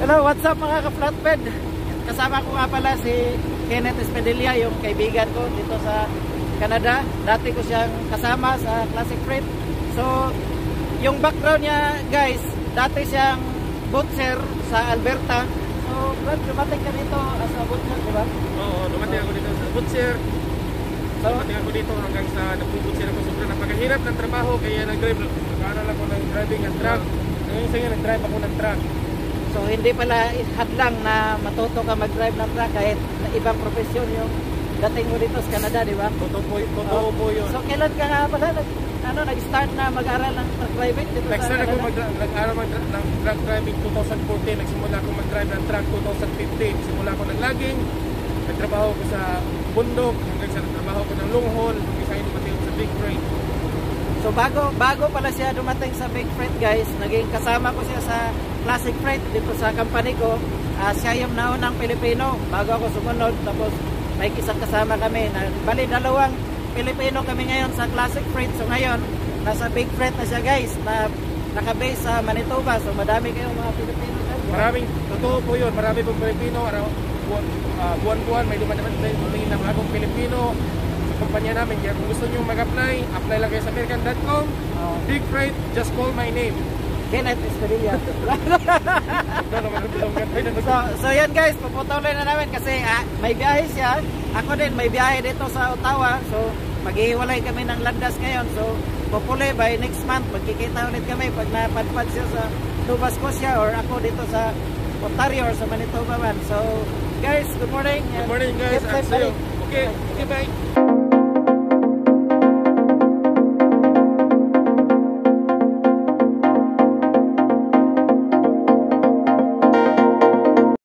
Hello, what's up mga ka-flatbed? Kasama ko nga pala si Kenneth Espadilla, yung kaibigan ko dito sa Canada. Dati ko siyang kasama sa Classic Freight. So, yung background niya guys, dati siyang boatser sa Alberta. So, Brad, dumating ka dito as a boatser, di ba? Oo, dumating ako dito sa boatser. So, dumating ako dito hanggang sa nagpo-boatser ako. Sobrang napakahirap ng trabaho, kaya nag-drive. Nag-aaral ako ng driving ng truck. Ngayon sa nag-drive ako ng truck. So hindi pala hadlang na matuto ka mag-drive ng truck kahit na ibang profesyon yung dating mo dito sa Canada, di ba? Totoo po yun. So kailan ka nga pala nag-start na mag-aral ng truck driving dito sa Canada? Nag-aral ng truck driving 2014. Nagsimula ako mag-drive ng truck 2015. Simula ako ng logging. Nagtrabaho ko sa bundok. Hanggang sa nagtrabaho ko ng long haul. Hanggang sa dumating sa big freight. So bago pala siya dumating sa big freight guys, naging kasama ko siya sa Classic Freight dito sa company ko. Siya yung naunang Pilipino bago ako sumunod, tapos may isang kasama kami na bali dalawang Pilipino kami ngayon sa Classic Freight. So ngayon nasa big freight na siya guys, na naka-base sa Manitoba. So madami kayong mga Pilipino guys. Maraming, totoo po yun, marami pong Pilipino. Buwan-buwan may dumadaan ng bagong Pilipino sa kumpanya namin. Kaya kung gusto nyo mag-apply, apply lang kayo sa American.com. Big Freight, just call my name, Kenneth Espadilla. So yan guys, puputuloy na namin kasi may biyahe siya. Ako din may biyahe dito sa Ottawa. So maghihiwalay kami ng landas ngayon. So pupuloy by next month magkikita ulit kami pag napadpad siya sa Nova Scotia or ako dito sa Ontario or sa Manitoba man. So guys, good morning. Good morning guys. Okay, bye.